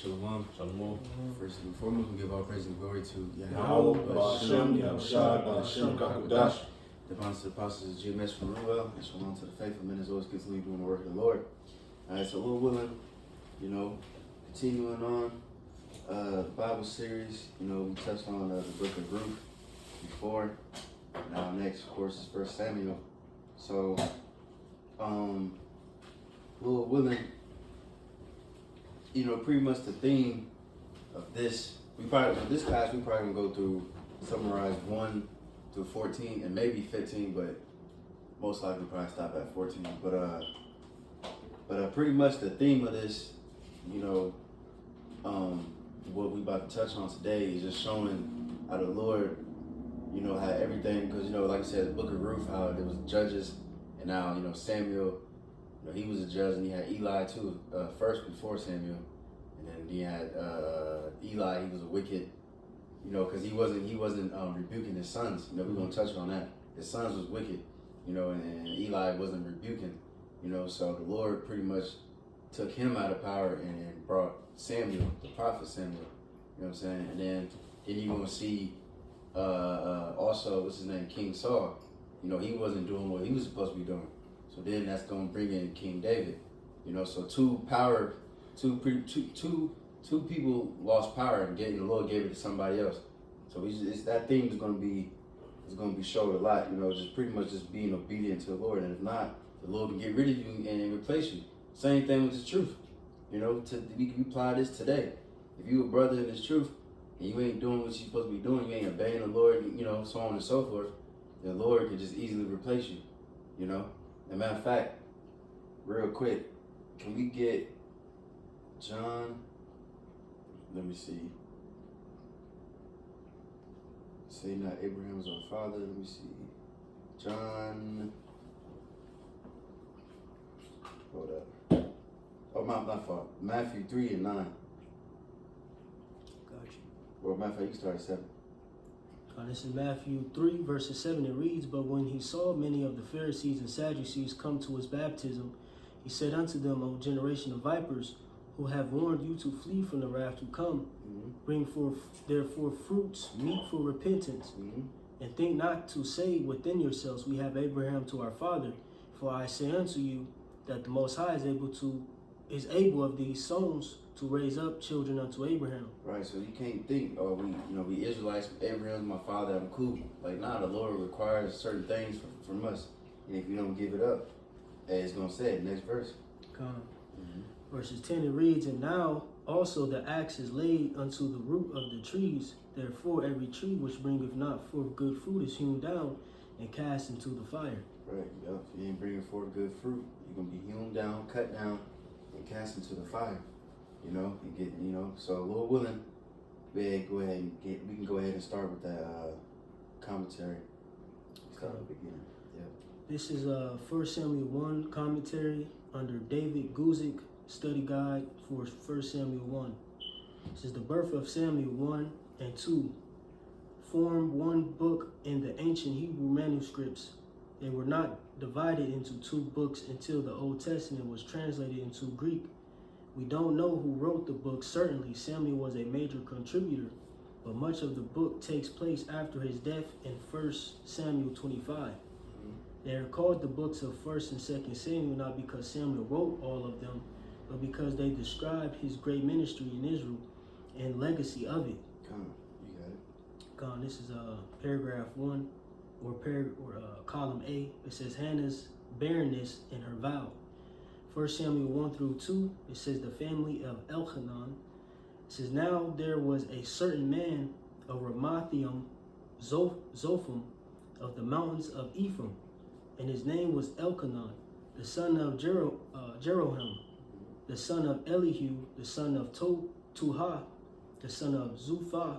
Shalom. Shalom. First and foremost, we give all praise and glory to Yahweh, Ba'ashem, Yahushua, Ba'ashem, Kakudash. Divine to the apostles, GMS from Ruel, and shalom to the faithful men as always continue doing the work of the Lord. Alright, so Lord willing, continuing on the Bible series, we touched on the book of Ruth before. Now next, of course, is 1 Samuel. So, Lord willing, pretty much the theme of this, for this class, we probably gonna go through, summarize 1 through 14 and maybe 15, but most likely probably stop at 14. But pretty much the theme of this, what we about to touch on today is just showing how the Lord, how everything, because like I said, the book of Ruth, how there was judges, and now Samuel, he was a judge, and he had Eli too, first before Samuel, and then he had Eli. He was a wicked, because he wasn't rebuking his sons. We're gonna touch on that. His sons was wicked, and Eli wasn't rebuking, So the Lord pretty much took him out of power and brought Samuel, the prophet Samuel. You know what I'm saying? And then you're gonna see also what's his name, King Saul. He wasn't doing what he was supposed to be doing. So then that's gonna bring in King David. So two people lost power, and the Lord gave it to somebody else. So that theme is gonna be showed a lot. Just pretty much just being obedient to the Lord, and if not, the Lord can get rid of you and replace you. Same thing with the truth. We can apply this today. If you a brother in this truth and you ain't doing what you're supposed to be doing, you ain't obeying the Lord, so on and so forth, the Lord can just easily replace you. As a matter of fact, real quick, can we get John? Let me see. Say not Abraham is our father. Let me see. John. Hold up. Oh, my fault. Matthew 3 and 9. Got you. Well, matter of fact, you start at 7. This is Matthew 3, verses 7. It reads, "But when he saw many of the Pharisees and Sadducees come to his baptism, he said unto them, O generation of vipers, who have warned you to flee from the wrath to come, bring forth therefore fruits meet for repentance, and think not to say within yourselves, we have Abraham to our father. For I say unto you, that the Most High is able of these stones to raise up children unto Abraham." Right, so you can't think, we Israelites, Abraham's my father, I'm cool. Like, nah, the Lord requires certain things from us. And if you don't give it up, as it's going to say, next verse. Verses 10, it reads, "And now also the axe is laid unto the root of the trees. Therefore every tree which bringeth not forth good fruit is hewn down and cast into the fire." Right, yep. If you ain't bringing forth good fruit, you're going to be hewn down, cut down, and cast into the fire. So Lord willing, we can go ahead and start with that commentary. Start at the beginning. Yep. This is 1 Samuel 1 commentary under David Guzik study guide for 1 Samuel 1. This is the birth of Samuel 1 and 2. Form one book in the ancient Hebrew manuscripts. They were not divided into two books until the Old Testament was translated into Greek. We don't know who wrote the book. Certainly, Samuel was a major contributor, but much of the book takes place after his death in 1 Samuel 25. They are called the books of 1 and 2 Samuel not because Samuel wrote all of them, but because they describe his great ministry in Israel and legacy of it. You got it. This is paragraph 1 or column A. It says Hannah's barrenness and her vow. 1 Samuel 1 through 2, it says the family of Elchanan. It says, "Now there was a certain man of Ramathaim Zophim of the mountains of Ephraim, and his name was Elkanah, the son of Jeroham, the son of Elihu, the son of Tuha, the son of Zuphah,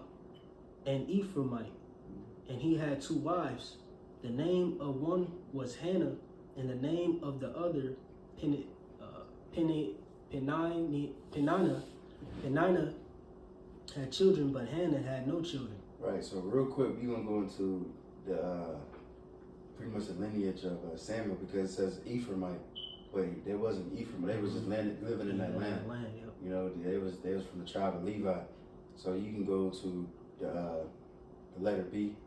an Ephraimite. And he had 2 wives. The name of one was Hannah, and the name of the other Peninnah. Peninnah had children, but Hannah had no children." Right, so real quick, we're going to go into the pretty much the lineage of Samuel, because it says Ephraimite. Wait, they wasn't Ephraim, but they was just living in that land. Yep. You know, they was from the tribe of Levi. So you can go to the letter B.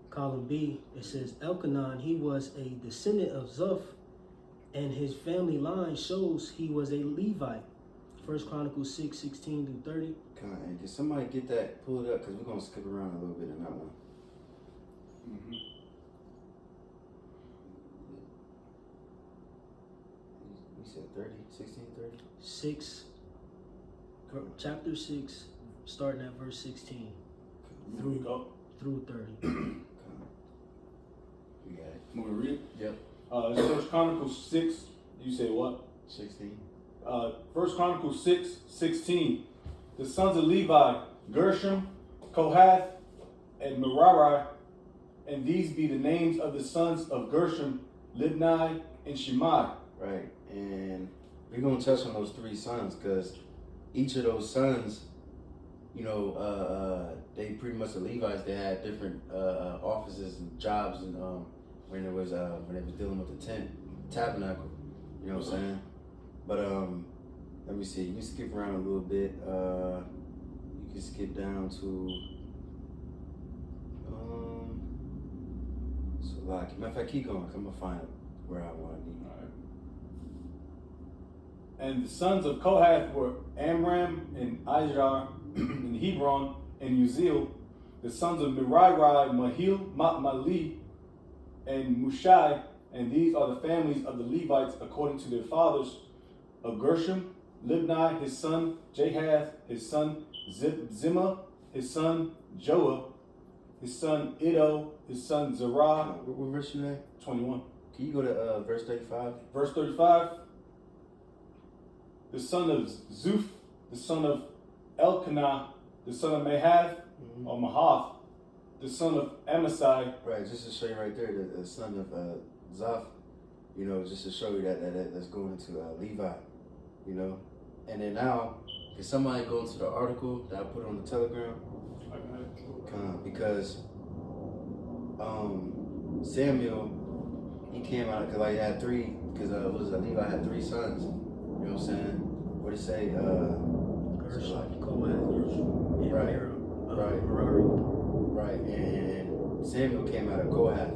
Column B, it says Elkanah, he was a descendant of Zuph, and his family line shows he was a Levite. 1 Chronicles 6:16-30. And can somebody get that, pull it up, because we're going to skip around a little bit in that one. Mm-hmm. We said 30, 16:30? 6, chapter 6, starting at verse 16 Here we go. through 30. We got it. Want me to read it? Yep. It's 1 Chronicles 6. You say what? 16. 1 Chronicles 6:16. The sons of Levi, Gershom, Kohath, and Merari, and these be the names of the sons of Gershom, Libni, and Shimei. Right. And we're going to touch on those three sons, because each of those sons, you know, they pretty much the Levites, they had different offices and jobs, and when they was dealing with the tabernacle, you know what I'm saying? But let me see. You can skip around a little bit. You can skip down to so like, matter of fact, keep going. I'm gonna find where I want to be. All right. And the sons of Kohath were Amram and Izhar and Hebron and Uzziel. The sons of Merari, Mahil, Mali, and Mushai. And these are the families of the Levites according to their fathers. Of Gershom, Libni, his son, Jahath, his son, Zimah, his son, Joah, his son, Iddo, his son, Zerah. What verse you at? 21. Can you go to verse 35? Verse 35. The son of Zuph, the son of Elkanah, the son of Mahath, or Mahath, the son of Amasai. Right, just to show you right there, the son of Zaph, you know, just to show you that's going into Levi, you know. And then now, can somebody go into the article that I put on the Telegram? Because Samuel, he came out, because like he had three, because Levi had three sons, you know what I'm saying? What did he say? Gershom, Kohath, and right, Merari. Right, and Samuel came out of Kohath,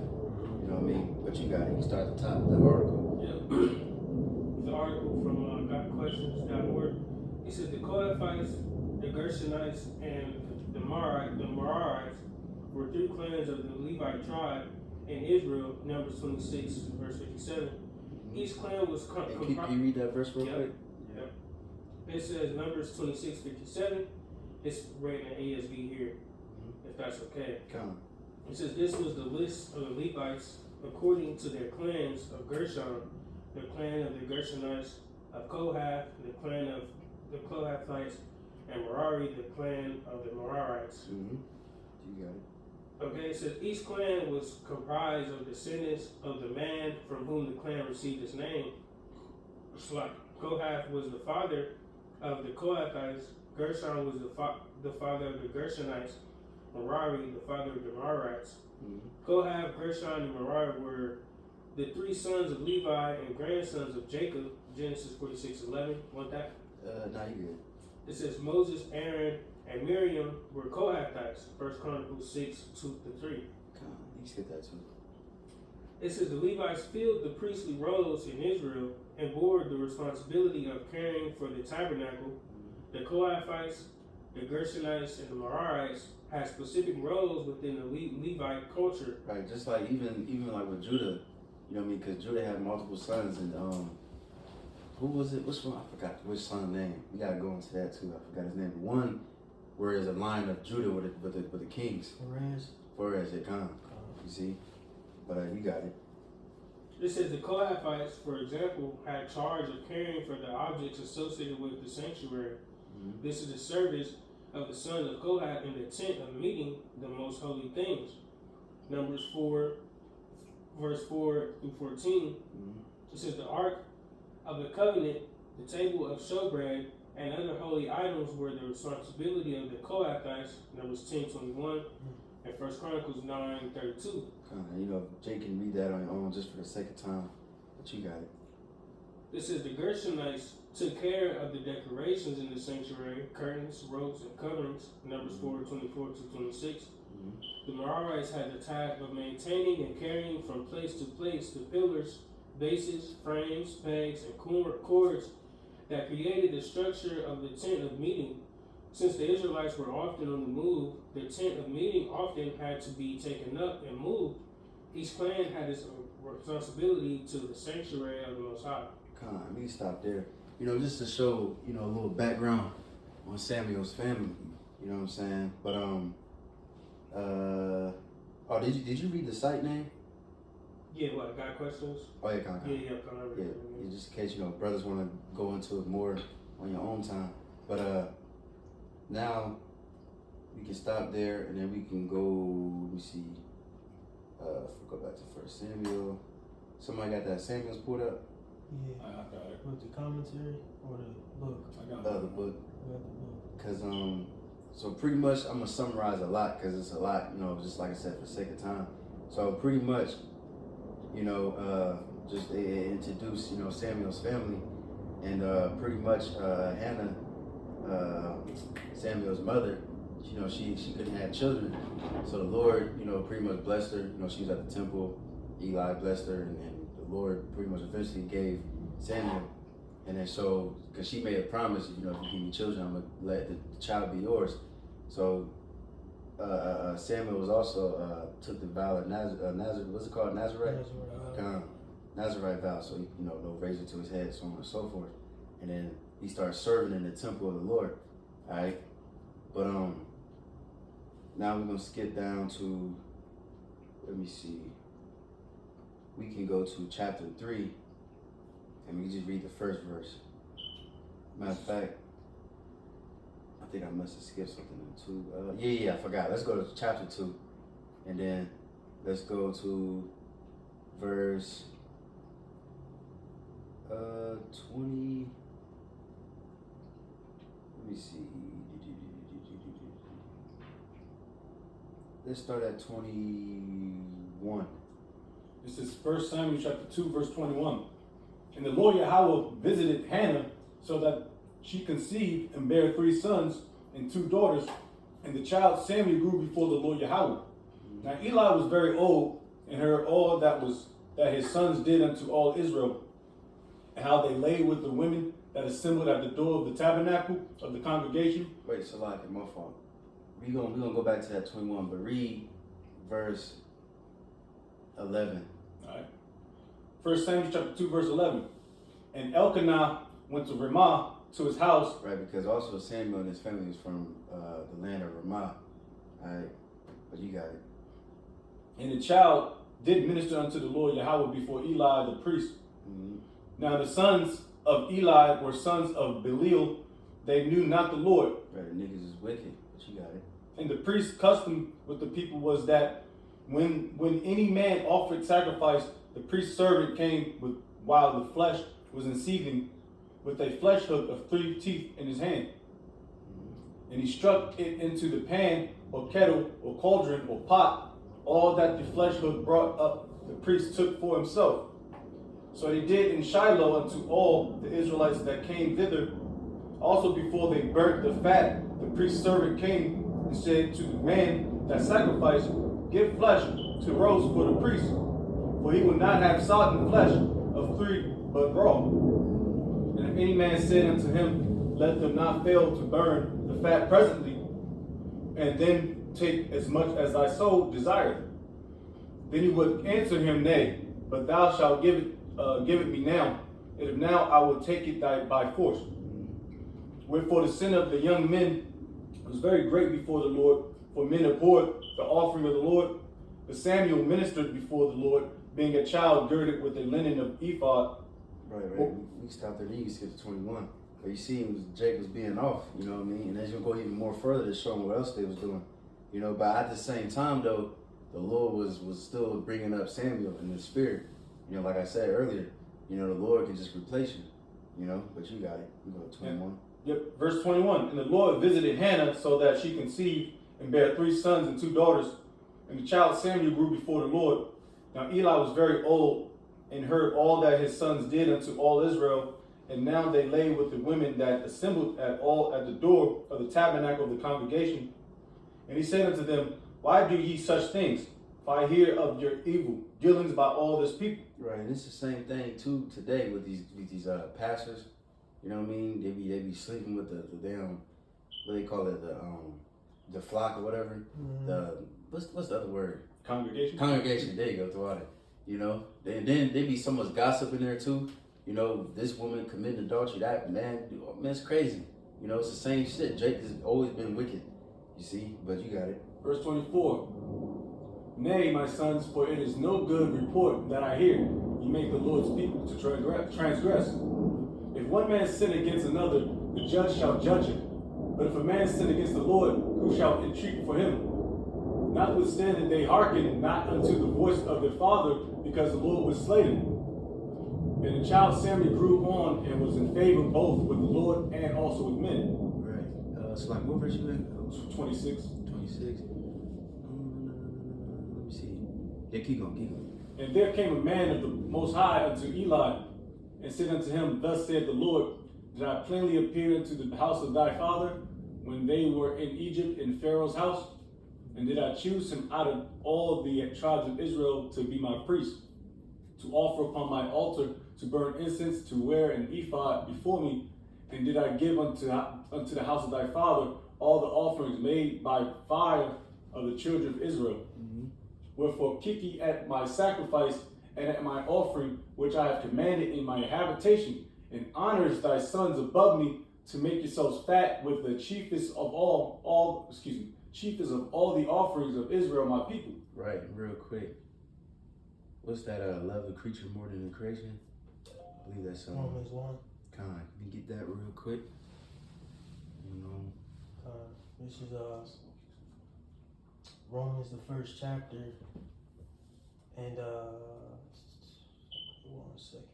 you know what I mean? But you got it, you start at the top of the article. Yeah. The article from GotQuestions.org. It says the Kohathites, the Gershonites, and the Merarites were three clans of the Levite tribe in Israel, Numbers 26, verse 57. Each clan was Can you read that verse real quick? Yep. It says Numbers 26, 57. It's read in ASV here, if that's okay. Come. It says this was the list of the Levites according to their clans of Gershon, the clan of the Gershonites, of Kohath, the clan of the Kohathites, and Merari, the clan of the Merarites. Mm-hmm. You got it. Okay, it says each clan was comprised of descendants of the man from whom the clan received its name. It's like Kohath was the father of the Kohathites, Gershon was the father of the Gershonites, Merari the father of the Merarites. Mm-hmm. Kohath, Gershon, and Merari were the three sons of Levi and grandsons of Jacob. Genesis 46:11. Want that? Now you good. It says Moses, Aaron, and Miriam were Kohathites. 1 Chronicles 6, 2-3. Come, you skip that too. It says the Levites filled the priestly roles in Israel and bore the responsibility of caring for the tabernacle. The Kohathites, the Gershonites, and the Merarites had specific roles within the Levite culture. Right, just like even like with Judah, you know what I mean? Because Judah had multiple sons, and who was it? Which one? I forgot which son's name. We gotta go into that too. I forgot his name. One, where is a line of Judah with the kings. Perez, they come. You see, but you got it. It says the Kohathites, for example, had charge of caring for the objects associated with the sanctuary. Mm-hmm. This is the service of the sons of Kohath in the tent of meeting, the most holy things. Numbers 4, verse 4-14. Mm-hmm. It says the ark of the covenant, the table of showbread, and other holy items were the responsibility of the Kohathites. Numbers 10:21. and 1 Chronicles 9:32. You know, Jake can read that on your own just for the sake of time, but you got it. This is the Gershonites took care of the decorations in the sanctuary, curtains, ropes, and coverings, Numbers 4:24-26. The Merarites had the task of maintaining and carrying from place to place the pillars, bases, frames, pegs, and cords that created the structure of the tent of meeting. Since the Israelites were often on the move, the tent of meeting often had to be taken up and moved. Each clan had its responsibility to the sanctuary of the Most High. Come on, let me stop there. You know, just to show, you know, a little background on Samuel's family. You know what I'm saying? But oh, did you read the site name? Yeah, what, got questions? Oh yeah, come on. Yeah, Yeah, just in case, you know, brothers want to go into it more on your own time. But now we can stop there and then we can go, let me see, if we go back to 1 Samuel. Somebody got that Samuel's pulled up? Yeah. I got it. With the commentary or the book? I got The book. I got the book. Cause so pretty much I'm gonna summarize a lot because it's a lot, you know, just like I said for the sake of time. So pretty much, you know, just introduce, you know, Samuel's family, and pretty much Hannah, Samuel's mother, you know, she couldn't have children, so the Lord, you know, pretty much blessed her. You know, she was at the temple, Eli blessed her, and the Lord pretty much eventually gave Samuel. And then so, because she made a promise, you know, if you give me children, I'm going to let the child be yours. So Samuel was also, took the vow of Nazareth, what's it called, Nazarite? Nazarite vow, so he, you know, no razor to his head, so on and so forth. And then he started serving in the temple of the Lord, all right? But now we're going to skip down to, let me see, we can go to chapter 3, and we just read the first verse. Matter of fact, I think I must have skipped something in 2. Yeah, I forgot. Let's go to chapter 2, and then let's go to verse 20. Let me see. Let's start at 21. This is 1 Samuel chapter 2, verse 21. And the Lord Yahweh visited Hannah so that she conceived and bare 3 sons and 2 daughters. And the child Samuel grew before the Lord Yahweh. Now Eli was very old and heard all that his sons did unto all Israel, and how they lay with the women that assembled at the door of the tabernacle of the congregation. Wait, so like, my fault. We gonna go back to that 21, but read verse 11. All right. 1 Samuel chapter 2, verse 11. And Elkanah went to Ramah to his house. Right, because also Samuel and his family was from the land of Ramah. All right, but you got it. And the child did minister unto the Lord Yahweh before Eli the priest. Mm-hmm. Now the sons of Eli were sons of Belial. They knew not the Lord. Right, the niggas is wicked, but you got it. And the priest's custom with the people was that when any man offered sacrifice, the priest's servant came with, while the flesh was in seething, with a flesh hook of 3 teeth in his hand. And he struck it into the pan or kettle or cauldron or pot. All that the flesh hook brought up, the priest took for himself. So they did in Shiloh unto all the Israelites that came thither. Also before they burnt the fat, the priest's servant came and said to the man that sacrificed, give flesh to roast for the priest, for he would not have sodden flesh of 3 but raw. And if any man said unto him, let them not fail to burn the fat presently, and then take as much as thy soul desireth, then he would answer him, nay, but thou shalt give it me now, and if now I will take it by force. Wherefore the sin of the young men was very great before the Lord, for men abhorred the offering of the Lord. But Samuel ministered before the Lord, being a child girded with a linen of ephod. Right. We stopped there, then you can skip to 21. But you see Jake was being off, you know what I mean? And as you go even more further to show them what else they was doing. You know, but at the same time though, the Lord was still bringing up Samuel in the spirit. You know, like I said earlier, you know, the Lord can just replace you, you know, but you got it. You go to 21. Yep, verse 21. And the Lord visited Hannah so that she conceived and bare 3 sons and 2 daughters. And the child Samuel grew before the Lord. Now Eli was very old, and heard all that his sons did unto all Israel. And now they lay with the women that assembled at the door of the tabernacle of the congregation. And he said unto them, Why do ye such things? For I hear of your evil dealings by all this people. Right, and it's the same thing too today with these pastors. You know what I mean? They be sleeping with the damn, what they call it, the flock or whatever. The what's the other word? Congregation. Congregation. There you go, throw it. You know, then they be so much gossip in there too. You know, this woman committing adultery, that man, it's crazy. You know, it's the same shit. Jake has always been wicked. You see, but you got it. Verse 24. Nay, my sons, for it is no good report that I hear. You make the Lord's people to transgress. If one man sin against another, the judge shall judge him. But if a man sin against the Lord, who shall entreat for him? Notwithstanding, they hearkened not unto the voice of their father, because the Lord would slay them. And the child Samuel grew on and was in favor both with the Lord and also with men. Right. So like, what verse you in? 26. 26. Let me see. Yeah, keep going. And there came a man of the Most High unto Eli, and said unto him, Thus saith the Lord, Did I plainly appear unto the house of thy father, when they were in Egypt in Pharaoh's house? And did I choose him out of all the tribes of Israel to be my priest, to offer upon my altar, to burn incense, to wear an ephod before me? And did I give unto the house of thy father all the offerings made by fire of the children of Israel? Mm-hmm. Wherefore keep ye at my sacrifice and at my offering, which I have commanded in my habitation, and honors thy sons above me, to make yourselves fat with the chiefest of chiefest of all the offerings of Israel, my people. Right, real quick. What's that? Love the creature more than the creation. I believe that's Romans 1. Can you get that real quick? You know. This is Romans, the first chapter, and 1 second.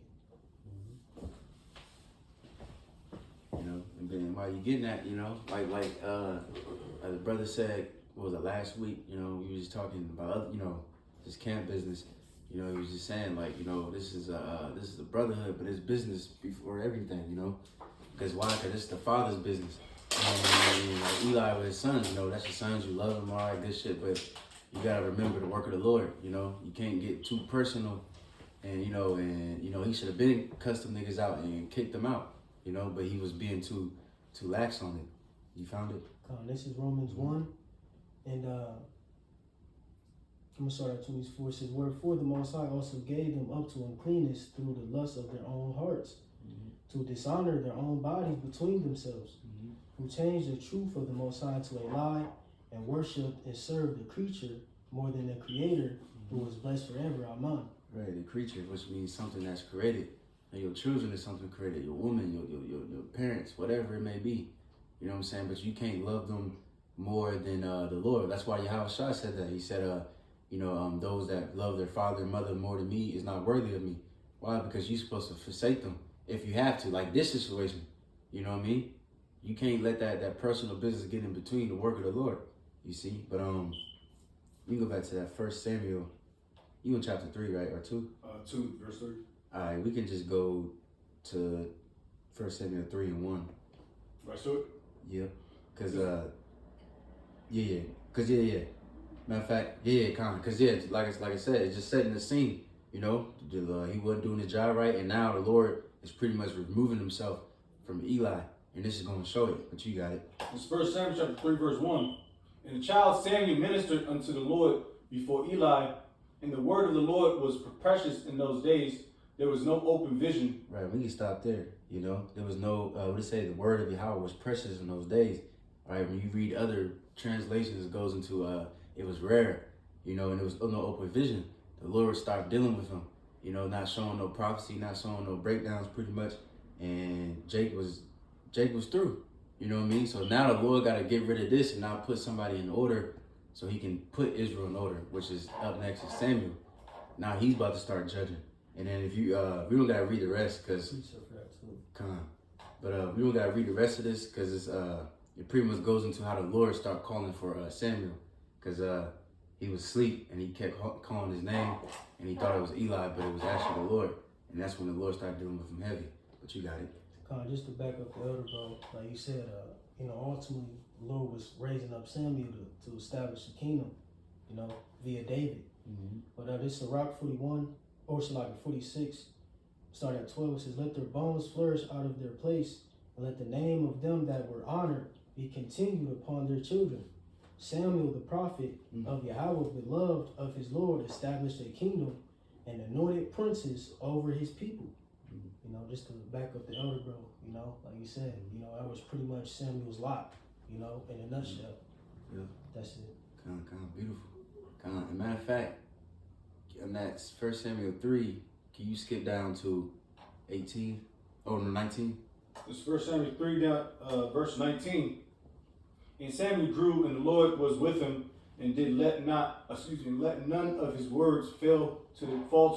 You know, and then while you're getting that, you know, like the brother said, what was it, last week? You know, we was just talking about other, you know, this camp business. You know, he was just saying, like, you know, this is a brotherhood, but it's business before everything. You know, because why? Because it's the father's business. And like Eli with his sons, you know, that's your sons. You love them, all that good shit, but you gotta remember the work of the Lord. You know, you can't get too personal, and you know, he should have been cussed them niggas out and kicked them out. You know, but he was being too lax on it. You found it? This is Romans 1, and I'm going to start at 24. It says, Wherefore the Most High also gave them up to uncleanness through the lust of their own hearts, to dishonor their own bodies between themselves, who changed the truth of the Most High to a lie, and worshiped and served the creature more than the Creator, who was blessed forever. Amen. Right, the creature, which means something that's created. And your children is something created, your woman, your parents, whatever it may be. You know what I'm saying? But you can't love them more than the Lord. That's why Yahweh Shai said that. He said, those that love their father and mother more than me is not worthy of me. Why? Because you're supposed to forsake them if you have to, like this situation. You know what I mean? You can't let that personal business get in between the work of the Lord. You see? But we can go back to that 1 Samuel. You in chapter 3, right? Or 2? 2, verse 3. All right, we can just go to 1 Samuel 3 and 1. Right, so Yeah, because Matter of fact, because like I said, it's just setting the scene. You know, he wasn't doing his job right, and now the Lord is pretty much removing himself from Eli, and this is going to show it. But you got it. It's 1 Samuel chapter 3, verse 1. And the child Samuel ministered unto the Lord before Eli, and the word of the Lord was precious in those days. There was no open vision. Right, we can stop there. You know, there was no, the word of Yahweh was precious in those days. All right, when you read other translations, it goes into, it was rare, you know, and there was no open vision. The Lord started dealing with him, you know, not showing no prophecy, not showing no breakdowns pretty much. And Jake was through, you know what I mean? So now the Lord got to get rid of this and now put somebody in order so he can put Israel in order, which is up next is Samuel. Now he's about to start judging. And then if you, we don't gotta read the rest because, we don't gotta read the rest of this because it's, it pretty much goes into how the Lord start calling for Samuel. Because he was asleep and he kept calling his name and he thought it was Eli, but it was actually the Lord. And that's when the Lord started dealing with him heavy. But you got it. Just to back up the elder, bro, like you said, ultimately, the Lord was raising up Samuel to establish the kingdom, via David. Mm-hmm. But this is Sirach 41, or Sirach 46, start at 12. It says, let their bones flourish out of their place, and let the name of them that were honored be continued upon their children. Samuel, the prophet of Yahweh, beloved of his Lord, established a kingdom and anointed princes over his people. Just to back up the elder, bro, like you said, that was pretty much Samuel's lot, in a nutshell. Yeah. That's it. Kind of beautiful. As a matter of fact, and that's 1 Samuel 3, can you skip down to 18? Oh, no, 19? This 1 Samuel 3, down, verse 19. And Samuel grew, and the Lord was with him, and did let none of his words fall to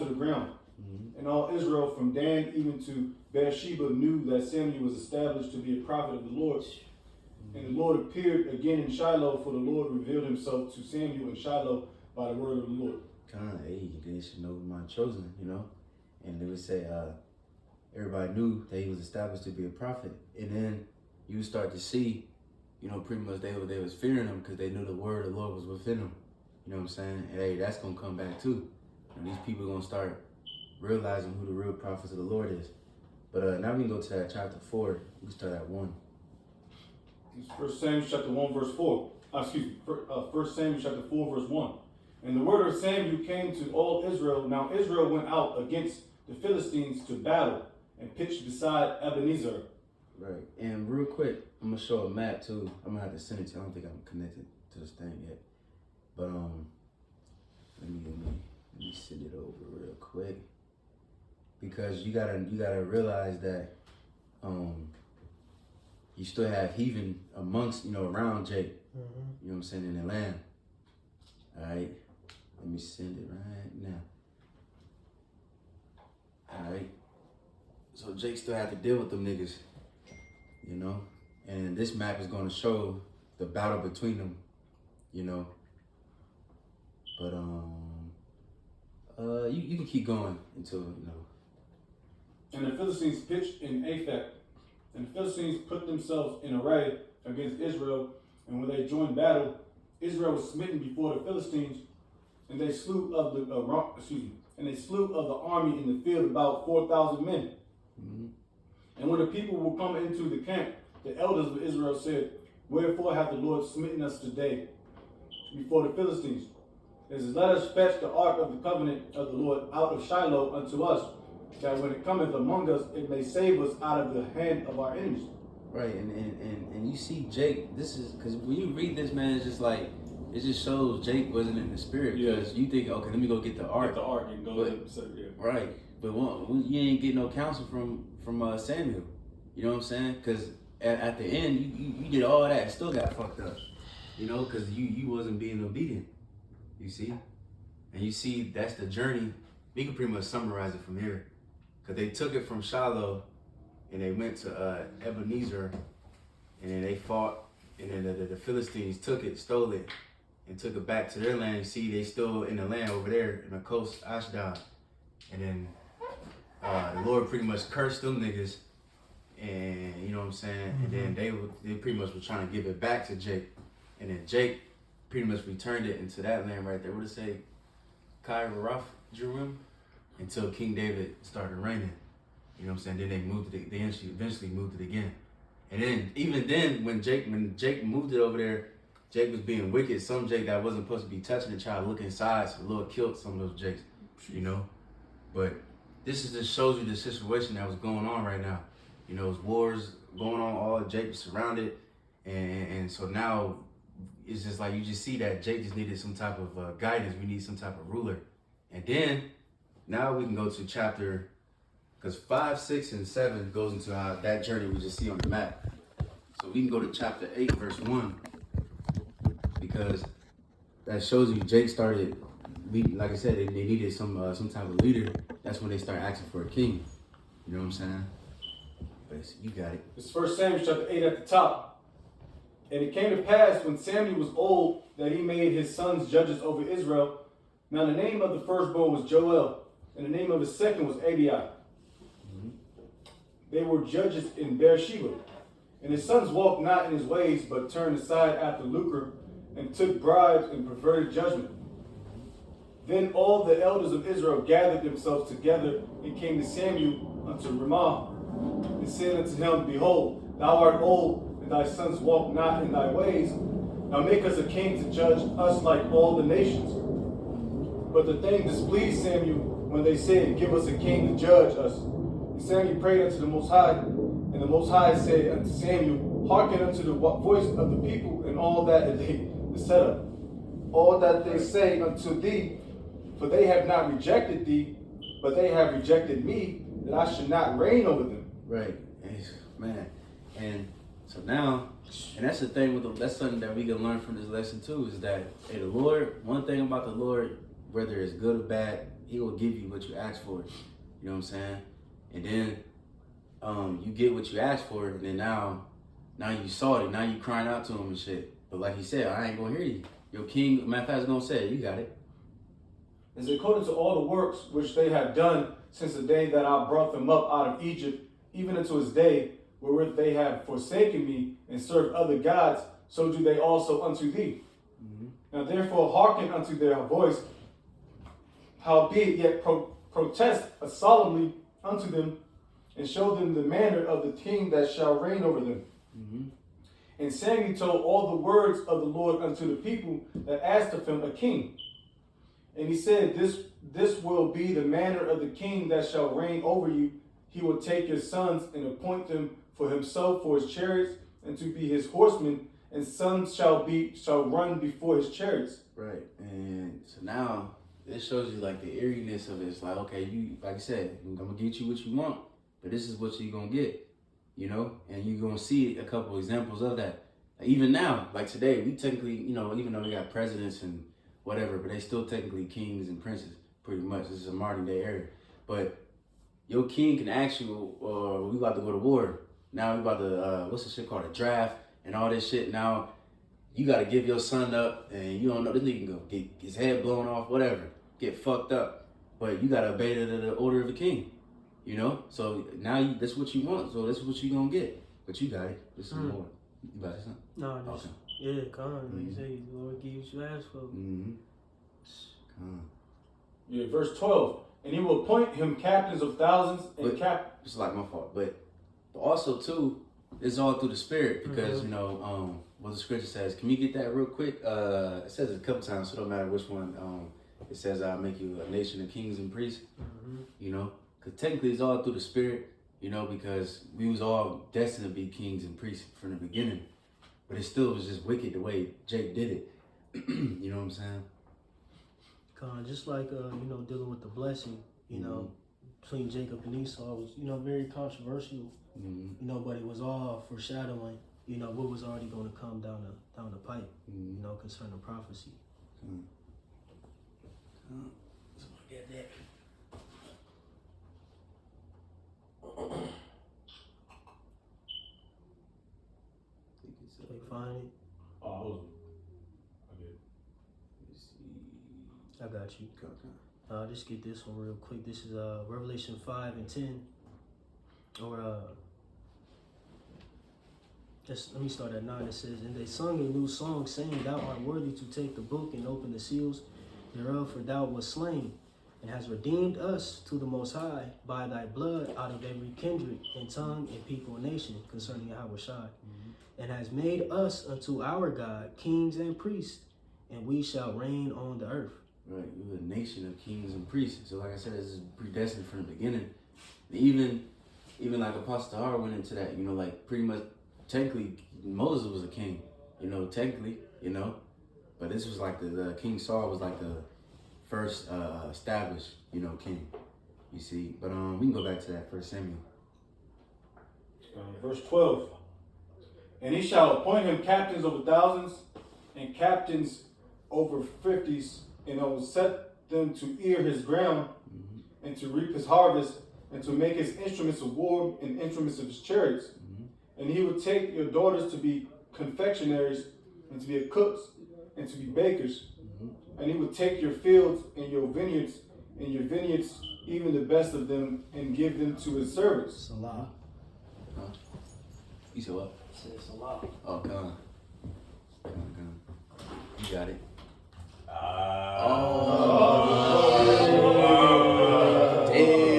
the ground. Mm-hmm. And all Israel from Dan even to Beersheba knew that Samuel was established to be a prophet of the Lord. Mm-hmm. And the Lord appeared again in Shiloh, for the Lord revealed himself to Samuel in Shiloh by the word of the Lord. They should know my chosen, And they would say, everybody knew that he was established to be a prophet. And then you start to see, pretty much they was fearing him because they knew the word of the Lord was within them. You know what I'm saying? And hey, that's going to come back too. And these people are going to start realizing who the real prophets of the Lord is. But now we can go to that chapter 4. We can start at 1. It's 1 Samuel chapter 1, verse 4. 1 Samuel chapter 4, verse 1. And the word of Samuel came to all Israel. Now Israel went out against the Philistines to battle and pitched beside Ebenezer. Right. And real quick, I'm going to show a map too. I'm going to have to send it to you. I don't think I'm connected to this thing yet. But let me send it over real quick. Because you gotta realize that you still have heathen amongst, around Jake. Mm-hmm. You know what I'm saying, in the land. Alright. Let me send it right now. Alright. So Jake still have to deal with them niggas. And this map is gonna show the battle between them, But you can keep going until, And the Philistines pitched in Aphek, and the Philistines put themselves in array against Israel. And when they joined battle, Israel was smitten before the Philistines, and they slew of the army in the field about 4,000 men. Mm-hmm. And when the people were coming into the camp, the elders of Israel said, wherefore hath the Lord smitten us today before the Philistines? It says, let us fetch the ark of the covenant of the Lord out of Shiloh unto us, that when it cometh among us, it may save us out of the hand of our enemies. Right, and you see Jake, this is, because when you read this, man, it's just like, it just shows Jake wasn't in the spirit, because you think, okay, let me go get the ark. Get the ark and go Right, but you ain't get no counsel from Samuel, you know what I'm saying? Because at the end, you did all that and still got fucked up, because you wasn't being obedient, you see? And you see, that's the journey. We can pretty much summarize it from here. Because they took it from Shiloh and they went to Ebenezer, and then they fought, and then the Philistines took it, stole it, and took it back to their land. You see, they still in the land over there in the coast, Ashdod. And then the Lord pretty much cursed them niggas, and you know what I'm saying? Mm-hmm. And then they pretty much were trying to give it back to Jake. And then Jake pretty much returned it into that land right there. What did it say? Kai-Rath, Jerusalem? Until King David started reigning. You know what I'm saying? Then they moved it. They eventually moved it again. And then, even then, when Jake moved it over there, Jake was being wicked. Some Jake that wasn't supposed to be touching it tried to look inside, so the Lord killed some of those Jakes, But this just shows you the situation that was going on right now. There's wars going on, all Jake was surrounded. And so now, it's just like, you just see that Jake just needed some type of guidance. We need some type of ruler. And then, now we can go to chapter, because 5, 6, and 7 goes into how that journey we just see on the map. So we can go to chapter 8, verse 1, because that shows you Jake started, like I said, they needed some type of leader. That's when they start asking for a king. You know what I'm saying? But you got it. It's 1 Samuel chapter 8 at the top. And it came to pass when Samuel was old that he made his sons judges over Israel. Now the name of the firstborn was Joel, and the name of the second was Abi. They were judges in Beersheba. And his sons walked not in his ways, but turned aside after lucre, and took bribes and perverted judgment. Then all the elders of Israel gathered themselves together and came to Samuel unto Ramah, and said unto him, Behold, thou art old, and thy sons walk not in thy ways. Now make us a king to judge us like all the nations. But the thing displeased Samuel when they said, Give us a king to judge us. And Samuel prayed unto the Most High, and the Most High said unto Samuel, Hearken unto the voice of the people and all that they set up, all that they say unto thee, for they have not rejected thee, but they have rejected me, that I should not reign over them. Right, man. And so now, and that's the thing with that's something that we can learn from this lesson too, is that hey, the Lord. One thing about the Lord, whether it's good or bad, He will give you what you ask for. You know what I'm saying? And then you get what you asked for, and then now you saw it. Now you crying out to Him and shit. But like He said, I ain't gonna hear you. Your king, matter of fact, is gonna say, you got it. Is according to all the works which they have done since the day that I brought them up out of Egypt, even unto this day, wherewith they have forsaken me and served other gods, so do they also unto thee. Now therefore hearken unto their voice, howbeit yet protest solemnly unto them, and show them the manner of the king that shall reign over them. And Samuel told all the words of the Lord unto the people that asked of him a king. And he said, this will be the manner of the king that shall reign over you. He will take your sons and appoint them for himself for his chariots and to be his horsemen, and sons shall run before his chariots. Right. And so now it shows you like the eeriness of it. It's like, okay, you, like I said, I'm gonna get you what you want, but this is what you're gonna get, you know, and you're gonna see a couple examples of that. Even now, like today, we technically, you know, even though we got presidents and whatever, but they still technically kings and princes, pretty much. This is a modern day era. But your king can ask you, we about to go to war. Now we about to, what's the shit called, a draft and all this shit. Now you got to give your son up, and you don't know, this nigga can go get his head blown off, whatever, get fucked up. But you got to obey the order of the king, you know? So now that's what you want, so that's what you going to get. But you got it. This is more. You about to say something? No, just, okay. Yeah, come on. Like you say, the Lord give you what you ask for. Yeah, verse 12. And he will appoint him captains of thousands and It's like my fault. But also, too, it's all through the Spirit because, you know, what the scripture says. Can you get that real quick? It says it a couple times, so it don't matter which one. It says, I'll make you a nation of kings and priests. You know, because technically it's all through the Spirit, you know, because we was all destined to be kings and priests from the beginning. But it still was just wicked the way Jake did it. You know what I'm saying? Just like, you know, dealing with the blessing, you know, between Jacob and Esau was, you know, very controversial, you know, but it was all foreshadowing, you know, what was already going to come down the pipe, you know, concerning prophecy. So I get that. They find it. Oh, I got you. Just get this one real quick. This is Revelation 5 and 10. Or let me start at 9. It says, And they sung a new song, saying, Thou art worthy to take the book and open the seals thereof, for thou wast slain, and hast redeemed us to the Most High by thy blood out of every kindred and tongue and people and nation, concerning Yahushua, and has made us unto our God kings and priests, and we shall reign on the earth. Right, we're a nation of kings and priests. So like I said, this is predestined from the beginning. Even like Apostle Tahar went into that, you know, like pretty much, technically, Moses was a king, you know, technically, you know. But this was like the King Saul was like the first established, you know, king, you see. But we can go back to that 1 Samuel. Verse 12. And he shall appoint him captains over thousands and captains over 50s, and will set them to ear his ground and to reap his harvest and to make his instruments of war and instruments of his chariots. And he will take your daughters to be confectionaries, and to be cooks, and to be bakers. And he would take your fields and your vineyards, even the best of them, and give them to his servants. Salah. Huh? You said what? Says Salah. Oh, come. You got it. Damn.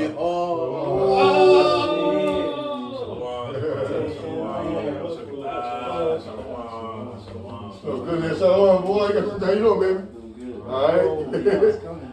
Good. Shalom, boy. How you doing, baby? Doing good. All right. It's coming.